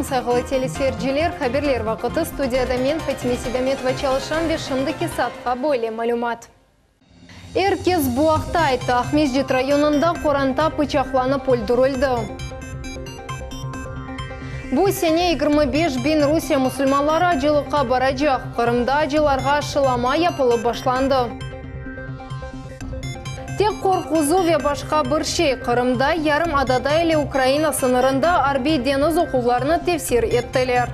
сайғылы телесерджилер, хаберлер вақыты студияда мен Фатиме Седаметова чалышам бешімді кесатқа бойле малюмат. Эркез буақта айты Ахмездет районында қоранта пычақланып өлдірілді. Бұл сене 25 бин Русия мұсылмалары жылыққа баражақ. Қырымда жыларға шылама япылы башланды. Тек қорқузу ве башқа бір шей. Қырымда ярым адада еле Украина сынырында арби деңіз оқуларыны тефсир еттілер.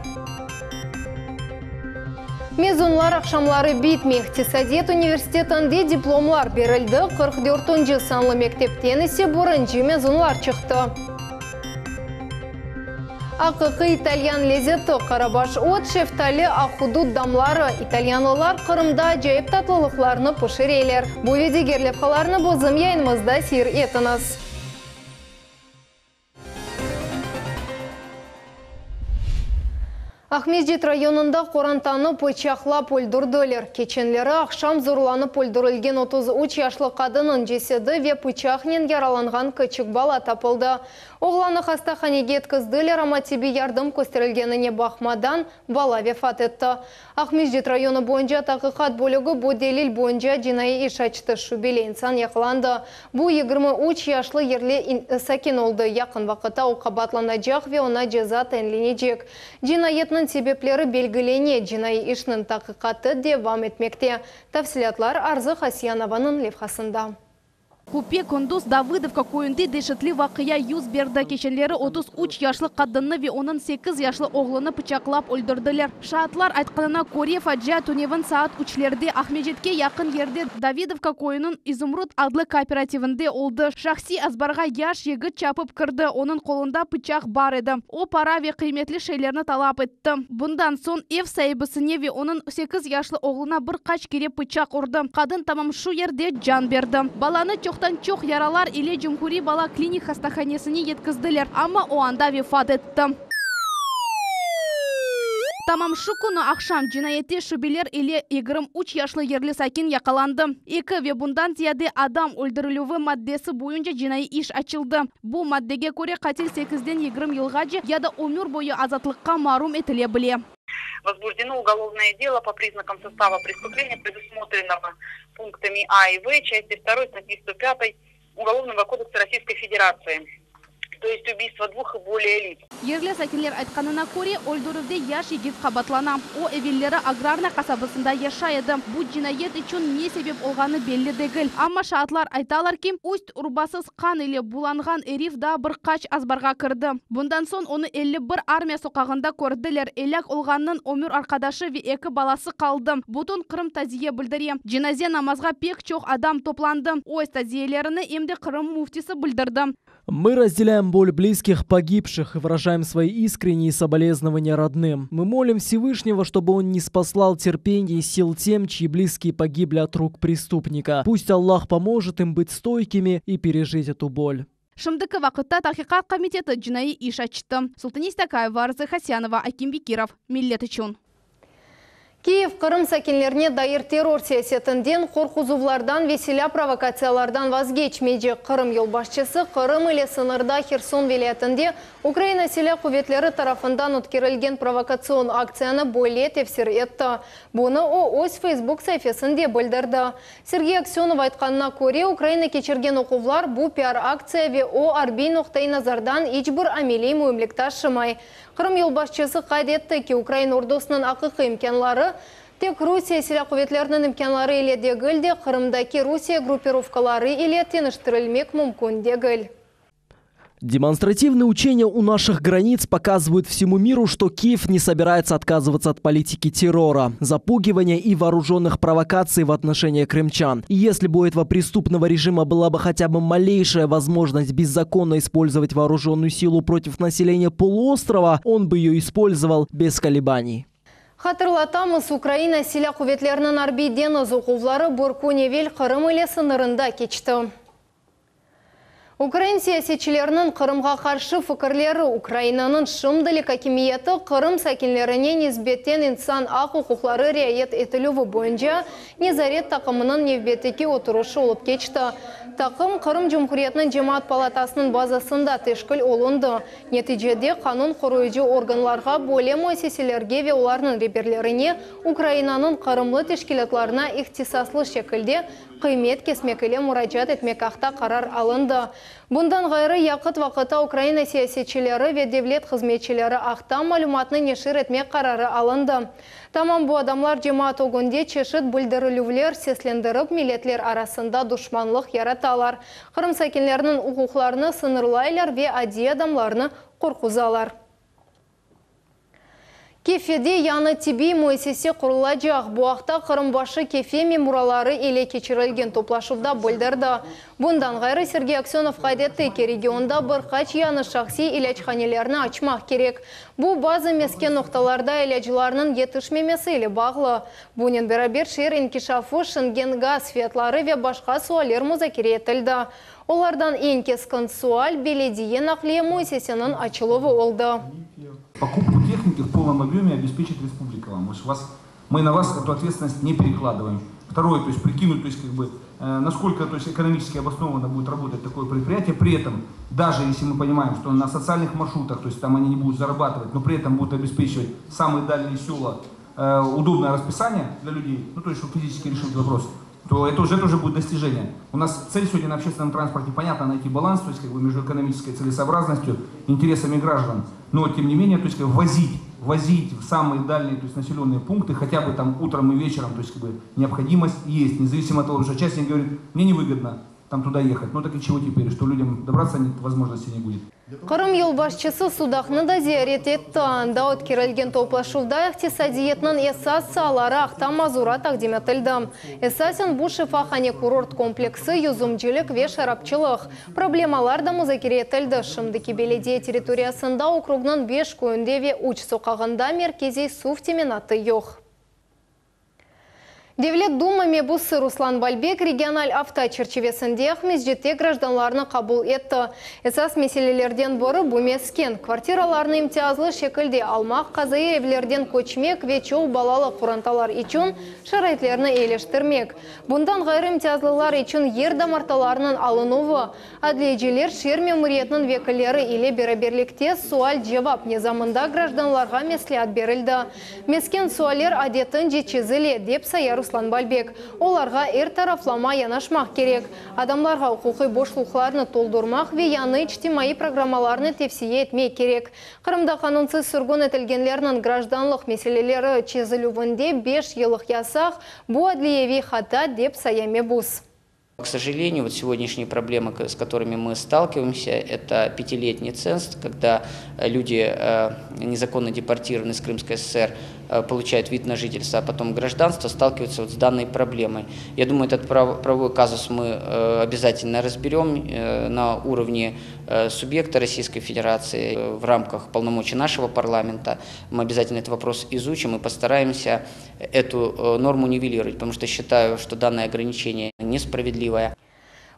Мезунлар ақшамлары битме. Иқтисадиет университетінде дипломлар берілді. 44-ші санлы мектептен есе бұрынжы мезунлар шықты. Ақықы итальян лезеті қарабаш от шефталі ақудут дамлары. Итальянлылар Қырымда жайып татлылықларыны пұшырелер. Бұл ведегерлеп қаларыны бозым яйнымызда сир етіңіз. Ахмездет районында қорантаны пычақлап өлдірділер. Кеченлері ақшам зұрланып өлдірілген 33 яшлы қадының жеседі ве пычақнен яраланған кычық бала тапылды. Оғланы хастаханеге еткізділер, ама тебе ярдым көстерілгеніне бақмадан бала вефат етті. Ахмездет районы бойынша тақиқат бөлігі бұл делил бойынша жинайы иш açты шубеле инсан яқыланды. Бұл 23 яшлы ерле сәкен олды. Яқын вақытта оқабатланажақ ве она жаза тәнленежек. Жинайетнің себеплері белгілене, жинайы ішнің тақиқаты девам етмекте. Тәфсилатлар Арзы Хасиянованың левхасында. Купе Кондус Давыдовка көйінді дешітлі вақия юз берді. Кешелері 33 яшлы қадынны ве оның 8 яшлы оғлыны пычақлап өлдірділер. Шаатлар айтқанына Коре Фаджа Туневін саат үчлерде Ахмеджетке яқын ерде Давидовка көйінің Изумруд адлы кооперативінде олды. Шахси азбарға яш егіт чапып кірді. Оның қолында пычақ бар еді. О пара ве қиметлі шейлеріні талап етті. Бұндан сон ев сайбысыне ве оның 8 яшлы оғлына бір қач кере пычақ ұрды. Қадын тамам шу ерде жан берді. Баланы чоқ яралар или Джумхури бала клиник хастаханесіне еткізділер, ама оанда вефат етті. Тамам шукуны ақшам жинайетте шубелер или 23 яшлы ерлі сәкен яқаланды. Екі ве бұндан зияде адам өлдірілуі маддесі бойынша жинайы иш açılды. Бұл маддеге көре қател 8-ден 20 жылғажы яда өмір бойы азатлыққа марум етіле біле. Возбуждено уголовное дело по признакам состава преступления, предусмотренного пунктами А и В, части 2 статьи 105 Уголовного кодекса Российской Федерации. То есть убийство 2 и более лиц. Ерлі сәкелер айтқанына көре, өлдірілде яш егет қабатлана. О әвеллері аграрна қасабысында яшайды. Бұл жинайет үшін не себеп олғаны белі дегіл. Амма шаатлар айталар ки, үст ұрбасыз қан или буланған эриф да бір қач азбарға кірді. Бұндан сон оны 51 армия соқағында көрділер. Эляк олғанның өмір арқадашы ве екі баласы қалды. Бұтын Қырым тазие білдіре. Жиназе намазға пек чоқ адам топланды. Ой тазиелеріні емде Қырым муфтисі білдірді. Мы разделяем боль близких погибших и выражаем свои искренние соболезнования родным. Мы молим Всевышнего, чтобы он не спаслал терпение и сил тем, чьи близкие погибли от рук преступника. Пусть Аллах поможет им быть стойкими и пережить эту боль. Шымдыкі вақытта Тахиқат комитеті жинайы иш açты. Султанис Такаева, Арзы Хасянова, Аким Бекиров, Миллет үшін. Киев Қырым сәкенлеріне дайыр террор саясетінден қорқузувлардан веселя провокациялардан вазгечмейді. Қырым елбашчысы Қырым или сынырда Херсон велетінде Украина селя құветлері тарафындан өткерілген провокацион акцияны бойле тефсир етті. Бұны ООС Facebook сайфесінде білдірді. Сергей Аксенов айтқанына көре Украина кечерген оқuvlar бұл пиар акция ве о арби ноқтай назардан ичбір амелей мөмлікта шымай. Қырым елбашчысы қайдетті ки Украина ордосының ақықы имкенлары тек Русия селя құветлерінің имкенлары иле дегіл де Қырымдаки Русия группировкалары иле теніштірілмек мүмкін дегіл. Демонстративные учения у наших границ показывают всему миру, что Киев не собирается отказываться от политики террора, запугивания и вооруженных провокаций в отношении крымчан. И если бы у этого преступного режима была бы хотя бы малейшая возможность беззаконно использовать вооруженную силу против населения полуострова, он бы ее использовал без колебаний. Хатырлатамыз, Украина селя құветлерінің арби деңіз оқuvлары Боркуневел Қырым иле сынырында кечті. Украин саясатчыларының Қырымға қаршы фикрлері Украинаның шымдылы хакимияты Қырым сәкинлеріне низбеттен инсан ақ құқықлары riayet етілуі бойынша Незарет тақымының невбеттеке отырушы олып кечті. Тақым Қырым Жұмхуриятының Жемаат палатасының базасында тешкіл олынды. Нәтижеде қанун құруйжы органларға боле муассиселерге ве оларының реберлеріне Украинаның Қырымлы тешкілетларына ихтисаслы шекілде қимет кесмекіле мұражат етмек ақта қарар алынды. Бұндан ғайры яқыт вақыта Украина саясатчылары ве девлет қызметчілері ақта малюматны нешір етмек қарары алынды. Тамам bu адамлар жемаат огунде чешет бүлдірілулер сеслендіріп милетлер арасында душманлық яраталар. Қырым сәкенлерінің ұқуқларыны сынырлайлар ве ади адамларыны қорқузалар. Кефеде яны тиби муэсесе құрылажақ. Буақта Қырымбашы кефе мемуралары еле кечірілген топлашывда бұлдырды. Бұндан ғайры Сергей Аксенов қайдетті ке регионда бір қач яны шақси илячханелеріні açmaq керек. Бұ базы мескен ноқталарда илячыларының етішмемесі елі бағлы. Бұнен бәрабер шер инкишафы шынген газ фиятлары ве башқа суалер музакире етілді. Олардан ең кескін суаль беледие нақлие муэсесенің açылуы олды. Покупку техники в полном объеме обеспечит республика вам. Мы на вас эту ответственность не перекладываем. Второе, то есть прикинуть, то есть насколько экономически обоснованно будет работать такое предприятие. При этом, даже если мы понимаем, что на социальных маршрутах, то есть там они не будут зарабатывать, но при этом будут обеспечивать самые дальние села удобное расписание для людей, ну то есть чтобы физически решить вопрос, то это уже тоже будет достижение. У нас цель сегодня на общественном транспорте, понятно, найти баланс, то есть между экономической целесообразностью, интересами граждан, но тем не менее, то есть возить в самые дальние, то есть населенные пункты, хотя бы там утром и вечером, то есть необходимость есть, независимо от того, что частник говорит, мне невыгодно там туда ехать, ну так и чего теперь, что людям добраться нет, возможности не будет. Қырым елбашчысы судақны да зиярет етті. Дауыт керілген топлашуда иқтисадиетінің эсас салары ақта мазура тақдим етілді. Эсасен бұл шифахане курорт комплексі юзумчылық ве шарапчылық. Проблемалар да музакире етілді. Шымдыки беледие территориясында округның 5 көйінде ве уч соқағында меркези сув теменаты йоқ. Девлет Дума мебусы Руслан Бальбек региональ авточерчевесінде Ахмезжетте гражданларны қабыл етті. Эсас меселелерден боры бұмескен. Квартираларны имтиазлы шекілде алмақ қазайы евлерден көчмек вечеу балалы құранталар ичун шарайтлеріні елештірмек. Бұндан ғайры имтиазлылар ичун ердамарталарының алынуы. Адлейджелер шер мемуриетінің векілері или бераберлікте суаль жевап незамында гражданларға меслият берілді. Мескен суалер адетін жетчезіле деп саяр Руслан Бальбек. Оларға тарафлама янашмақ керек. Адамларға құқы бошлықларыны толдырмақ ве яны ичтимаи программаларыны тепсие етмей керек. Қырымда қанунсыз сүргін етілгенлерінің гражданлық меселелері чезілуінде 5 елық ясақ бұ адлиеви хата деп саяме бұз. К сожалению, вот сегодняшние проблемы, с которыми мы сталкиваемся, это 5-летний ценз, когда люди, незаконно депортированные из Крымской ССР, получают вид на жительство, а потом гражданство, сталкиваются вот с данной проблемой. Я думаю, этот правовой казус мы обязательно разберем на уровне субъекта Российской Федерации в рамках полномочий нашего парламента. Мы обязательно этот вопрос изучим и постараемся эту норму нивелировать, потому что считаю, что данное ограничение несправедливое.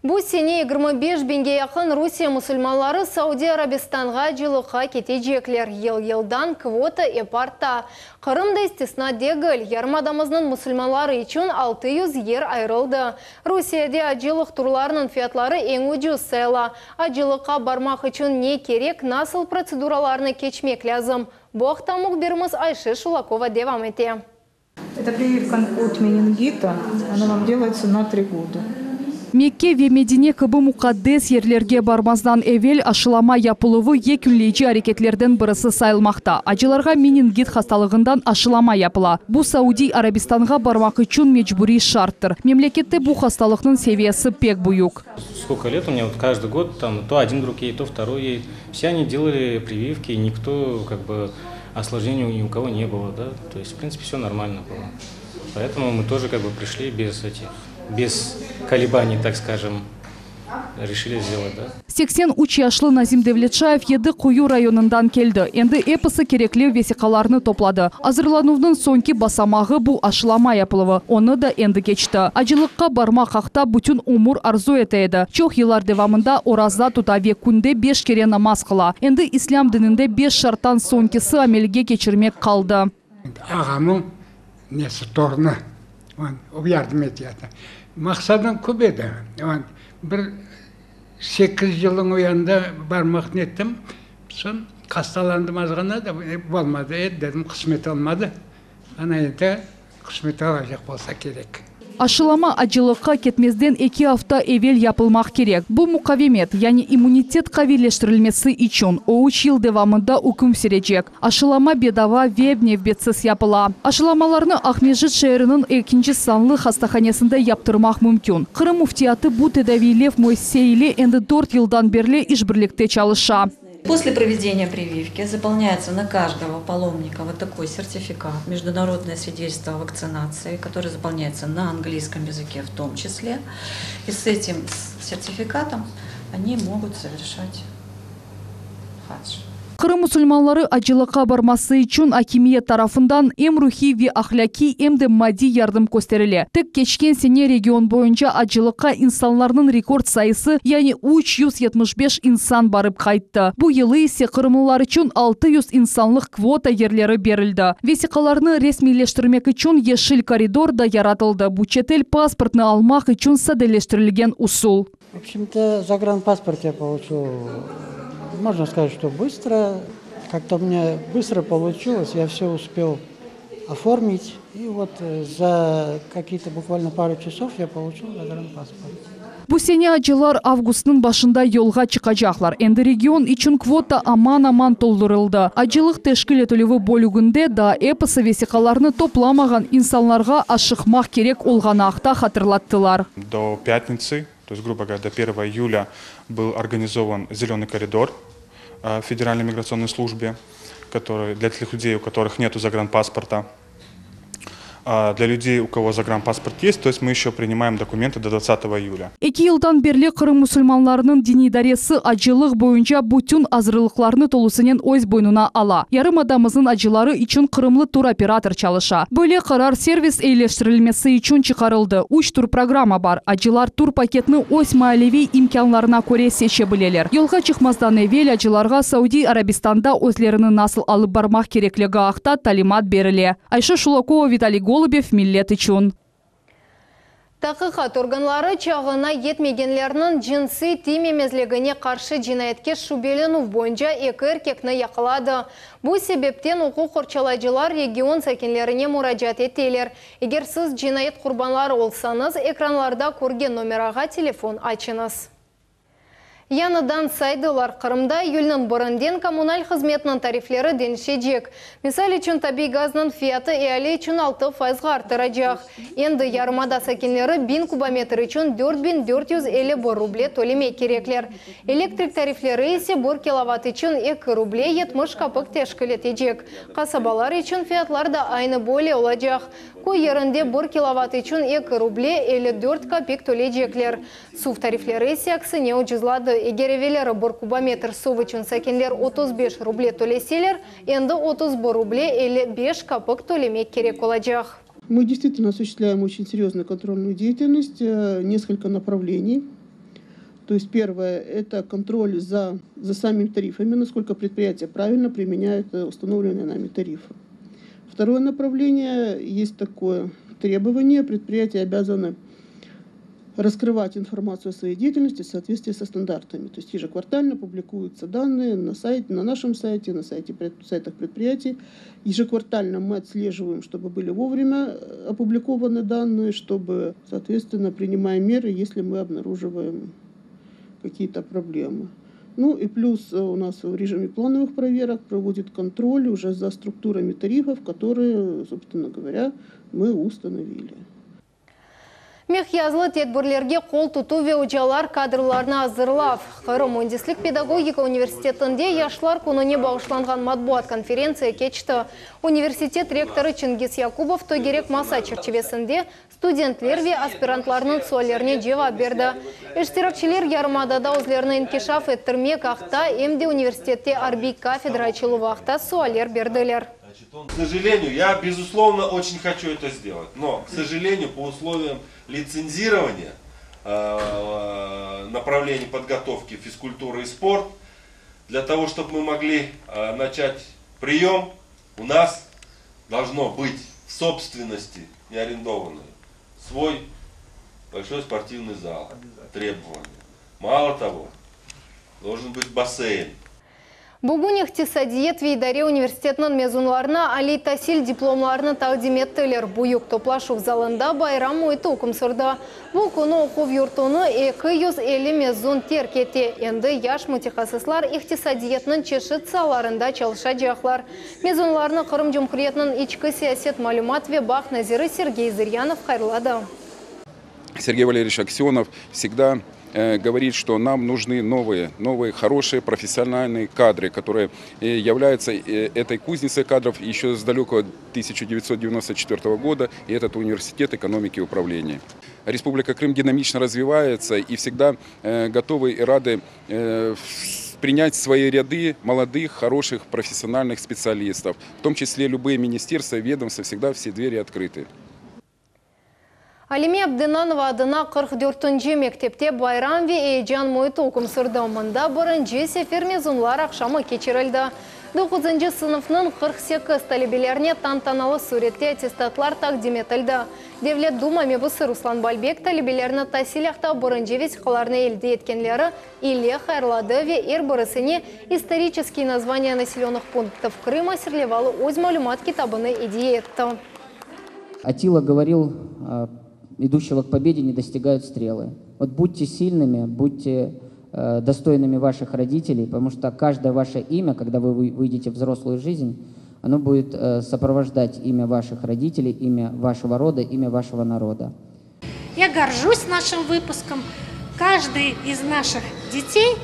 Бұл сене 25 бенге яқын Русия мұсылманлары Сауди Арабистанға жылыға кете жеклер. Ел-елдан квота эпарта. Қырымда истисна дегіл. Ярмадамызның мұсылманлары үшін 600 ер айрылды. Русияде ажылық турларының фиятлары ең уджуз сайла. Ажылыққа бармақ үшін не керек, насыл процедураларыны кечмек лязым. Бұқта мұқберіміз Айшы Шулакова девам ете. Это прививка от менингита. Она вам делается на 3 года. Мекке ве Медине кыбы мукаддес ерлерге бармаздан эвел ашылама япылуы екүнлейчі әрекетлерден бірісі сайылмақта. Ажыларға менингит хасталығындан ашылама япыла. Бұ Сауди Арабистанға бармақ үшін мечбури шарттыр. Мемлекетте бұ хасталықтың севиясы пек бұюк. Сколько лет у меня, вот каждый год там то один друг едет, то второй едет. Все они делали прививки, и никто, осложнений ни у кого не было, да. То есть, в принципе, все нормально было. Поэтому мы тоже пришли без колебаний, так скажем. решили сделать, да. 83 яшлы Назим Девлетшаев еді Кую районындан келді. Енді эпосы кереклеу весиқаларны топлады. Азырлануының сонки басамағы бұл ашылама япылығы. Оны да енді кечті. Ажылыққа барма қақта бүтін умур арзу етеді. Чоқ елар девамында оразда тұтаве күнде 5 кере намаз қыла. Енді ислам дінінде 5 шарттан сонкесі амелге кечірмек қалды. Ағамның несі торны, ол ярдым етеді. Мақсадым көп еді. Бір 8 жылың оянда бармақ неттім. Сон қасталандым азғана да болмады. Дедім, қысмет olmadı. Ана еді, қысмет алacak болса керек. Ашылама ажылыққа кетмезден 2 hafta evvel yapılmak керек. Bu mukavemet, yani immunitet kavileştirilmesi için 3 yıl devamında hüküm sürecek. Aşılama bedava ve nevbetsiz yapıla. Aşılamalarını Ahmejit şehrinin 2. sanlı hastahanesinde yaptırmak mümkün. Kırım muftiyatı bu tedaviyle müesseyle endi 4 yıldan beri işbirlikte çalışa. После проведения прививки заполняется на каждого паломника вот такой сертификат, международное свидетельство о вакцинации, которое заполняется на английском языке в том числе. И с этим сертификатом они могут совершать хадж. Kırım musulmanları acılığa barması için hakimiyet tarafından hem ruhi ve ahlaki hem de maddi yardım gösterildi. Tek geçken sene region boyunca acılığa insanların rekord sayısı yani 375 insan barıp kayıttı. Bu yılı ise Kırımlılar için 600 insanlık kvota yerleri verildi. Vesikalarını resmileştirmek için yeşil koridor da yaratıldı. Bu çetel pasportunu almak için sadeleştirilgen usul. В общем-то, загранпаспорт я получил, можно сказать, что быстро. Как-то у меня быстро получилось, я все успел оформить. И вот за какие-то буквально пару часов я получил загранпаспорт. Bu sene acılar avgustun başında yolga çıkacaklar. Endi region için kvota aman dolduruldu. Acılık teşkil etilivi bölümünde da epoсы vesikalarını toplamagan insanlarga aşıkmak gerek olganakta hatırlattılar. До пятницы, то есть, грубо говоря, до 1 июля был организован зеленый коридор в Федеральной миграционной службе, который для тех людей, у которых нет загранпаспорта. Для людей, у кого загранпаспорт есть, то есть мы еще принимаем документы до 20 июля. 2 yıldan beri Kırım musulmanlarının din idaresi acılık boyunca bütün hazırlıklarını tolusının öz boynuna ala. Yarımadamızın acıları için Kırımlı tur operator çalışa. Böyle karar servis iyileştirilmesi için çıkarıldı. 3 tur programa var. Acılar tur paketini öz maliyevi imkanlarına göre seçebilirler. Yolga çıkmazdan evvel acılarga Saudi Arabistan'da özlerini nasıl alıp barmak gerekligi haqda talimat berildi. Ayşe Şulakova, Vitaliy Голубев, Millet için. Тақиқат органлары чағына етмегенлерінің jinsi тимемезлігіне қаршы жинайетке шубелену бойынша 2 еркекні яқылады. Бұл себептен оқу қорчалайжылар регион сәкенлеріне мұражат етелер. Егер сіз жинайет құрбанлары олсаңыз, экранларда көрген номераға телефон açınız. Яныдан сайдылар Қырымда елінің бұрынден коммуналь қызметінің тарифлері деншедек. Мисал үшін табиғи газның фияты әлі үшін 6% артырacak. Енді ярымада сәкенлері 1000 кубометр үшін 4450 рубле төлемей кереклер. Электрик тарифлері есе 1 киловатт үшін 2 рубле 70 капық тешкіл етежек. Қасабалар үшін фиятлар да айны боле олacak. Көй ерінде 1 киловатт үшін 2 рубле 54 копик төлежеклер. Сув тарифлері есе аксыне ұжызлады. Егер евелері 1 кубометр сув үшін сәкенлер 35 рубле төлеселер, енді 31 рубле 55 капық төлемек керек olacak. Мы действительно осуществляем очень серьезную контрольную деятельность, несколько направлений. То есть первое – это контроль за самими тарифами, насколько предприятия правильно применяют установленные нами тарифы. Второе направление – есть такое требование, предприятия обязаны раскрывать информацию о своей деятельности в соответствии со стандартами. То есть ежеквартально публикуются данные на сайте, на нашем сайте, на сайтах предприятий. Ежеквартально мы отслеживаем, чтобы были вовремя опубликованы данные, чтобы, соответственно, принимаем меры, если мы обнаруживаем какие-то проблемы. Ну и плюс у нас в режиме плановых проверок проводит контроль уже за структурами тарифов, которые, собственно говоря, мы установили. Мех язлы тетбірлерге қол тұту ве ұжалар кадрларына азырлав. Қырым Мундислік педагогика университетінде яшлар күніне бағышланған матбуат конференция кечті. Университет ректоры Чингис Якубов тогерек маса черчевесінде студентлер ве аспирантларының суалеріне жевап берді. Эштиракчилер ярмадада өзлерінің инкишаф еттірмек ақта емде университетте арбик кафедра açылу вақта суалер берділер. К сожалению, я безусловно очень хочу это сделать, но, к сожалению, по условиям лицензирования направлений подготовки физкультуры и спорт, для того, чтобы мы могли начать прием, у нас должно быть в собственности, не арендованной, свой большой спортивный зал, требования. Мало того, должен быть бассейн. Бүгін иқтисадиет вейдаре университетінің мезунларына али тасил дипломларыны тақдим еттілер. Бұйық топлашу залында байрам ойты ұқым сұрды. Бұл күні оқу юртуны 250 мезун теркеті. Енді яш мутихасыслар иқтисадиетінің чешіт саларында çalışа жақлар. Мезунларыны Қырым Жұмхуриетінің ичкі сиясет малюмат ве бақ назиры Сергей Зырянов қайырлады. Сергей Валерьевич Аксенов всегда говорит, что нам нужны новые, хорошие профессиональные кадры, которые являются этой кузницей кадров еще с далекого 1994 года, и этот университет экономики и управления. Республика Крым динамично развивается и всегда готовы и рады принять в свои ряды молодых, хороших профессиональных специалистов. В том числе любые министерства и ведомства, всегда все двери открыты. Алиме Абдынанова адына 44-нче мектепте байрам ве эйжан мойты оқым сұрды. Мында бірінші сефер мезунлар ақшамы кечерілді. 9-нчы сыныфның 48 талебелеріне тантаналы суретте аттестатлар тақдим етілді. Девлет Дума мебысы Руслан Бальбек талебелеріні тасиляқта бірінші весіқаларны елді еткенлері иле хайрлады ве ер бірісіне исторические названия населенных пунктов Крыма серлевалы өз малюмат китабыны идея етті. Атила говорил, идущего к победе не достигают стрелы. Вот будьте сильными, будьте достойными ваших родителей, потому что каждое ваше имя, когда вы выйдете в взрослую жизнь, оно будет сопровождать имя ваших родителей, имя вашего рода, имя вашего народа. Я горжусь нашим выпуском. Каждый из наших детей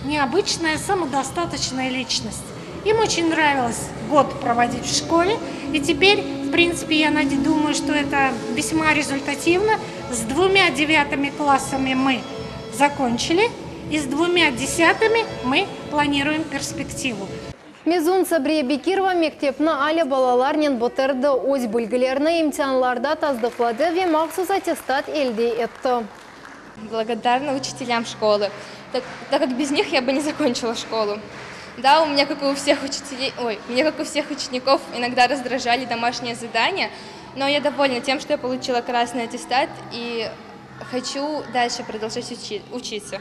необычная, самодостаточная личность. Им очень нравилось год проводить в школе, и теперь, в принципе, я думаю, что это весьма результативно. С 2 9 классами мы закончили, и с 2 10 мы планируем перспективу. Мезун Сабрия Бекирова мектепні али балаларнен бұтырды өз бүлгілеріні имтианларда таздықлады ве мақсус аттестат елде етті. Благодарна учителям школы, так как без них я бы не закончила школу. Да, у меня, как и у всех учеников, иногда раздражали домашние задания, но я довольна тем, что я получила красный аттестат и хочу дальше продолжать учиться.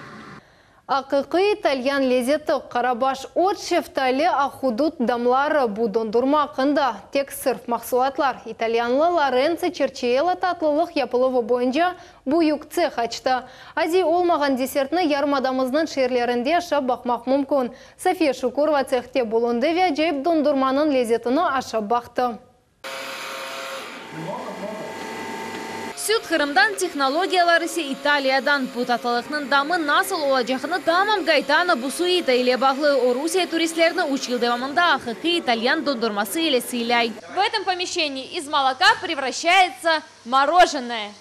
Ақықы итальян лезеті Қарабаш от шефталі ақудут дамлары будондурма қында тек сырф мақсулатлар. Итальянлы Лоренцо Черчиелла татлылық япылығы бойынша бұйық цех açты. Ази олмаған десертіні ярмадамыздың шерлерінде ашап бақмақ мүмкін. София Шукурова цехте болынды ве жайып дондурманың лезетіні ашап бақты. Süt Kırım'dan технологиялары се Италиядан путатылықның дамы насыл олacağını tamam Gaetano Busuita ile bağlı Орусия туристлерінің 3 yıl devamında ақиқи итальян дондурмасы ile сыйлай. В этом помещении из молока превращается мороженое.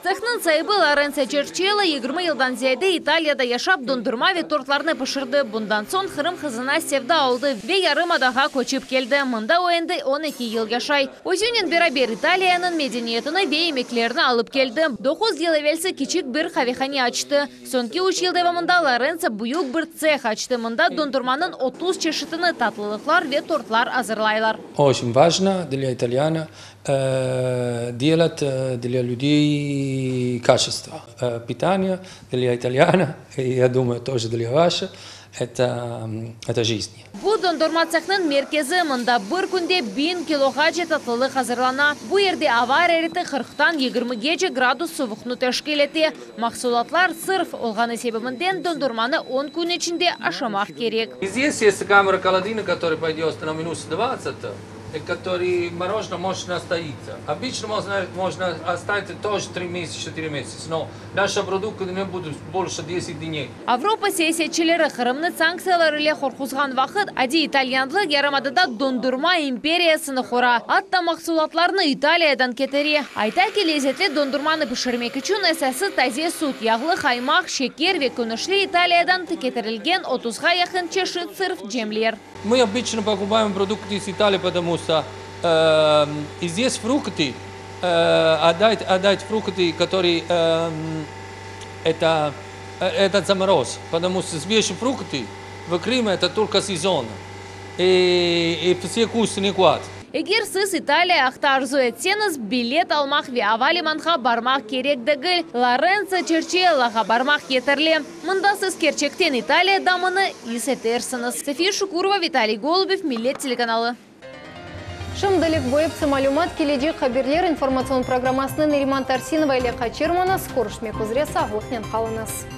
Цехның сайыбы Лоренцо Черчиелла 20 yıldan ziyade İtalya'da yaşap dondurma ve tortlarını pişirdi. Bundan son Kırım kızına sevda aldı ve Yarımadağa koçup geldi. Mında o endi 12 yıl yaşay. Özünün beraber İtalya'nın medeniyetini ve yemeklerini alıp geldi. 9 yıl evvelsi küçük bir kahvehane açtı. Sonki 3 yıl devamında Lorenzо büyük bir ceh açtı. Mında dondurmanın 30 çeşitini tatlılıklar ve tortlar hazırlaylar. Очень важно для итальяна делать для людей качество. Питание для итальяна, и я думаю, тоже для вашего, это жизнь. Bu dondurma cexinin merkezi mında bir günde 1000 kilogaca tatlılık hazırlana. Bu yerde hava harareti 40'tan 20 gradus soğukluğunu teşkil etti. Mahsulatlar sırf olğanı sebebinden dondurmanı 10 gün içinde aşamak gerek. Здесь есть камера холодильника, которая пойдет на минус 20. который мороженое может настоиться. Обычно можно оставить тоже 3 месяца, 4 месяца, но наши продукты не будут больше 10 дней. Авропа саясатчылары Кырымны санкциялар иле коркузган вакыт ади итальянлык ярымадыда дондурма империясыны хора. Атта максулатларны Италиядан кетери. Айта ки лезетле дондурманы пиширмек үчүн эсасы тазе сут, яглы каймак, шекер ве күнүшле Италиядан кетирилген 30-га якын чешит сырф жемлер. Мы обычно покупаем продукты из Италии, потому что здесь фрукты, отдать фрукты, которые это замороз, потому что свежие фрукты в Крыме это только сезон, и все вкусы не хватит. Эгер сыз Италия ахта арзу этсеніз, билет алмақ ве авалиманға бармақ керек дегіл. Лоренцо Черчеллаға бармақ кетірлі. Мұнда сыз керчектен Италия дамыны есетерсіңіз. София Шукурова, Виталий Голубев, Милет телеканалы. Шымдылық бойыпсы малюмат келеде қаберлер информацион программасының Нериман Тарсинова или Қачырмана скорышмек үзре сағылықнен қалыныз.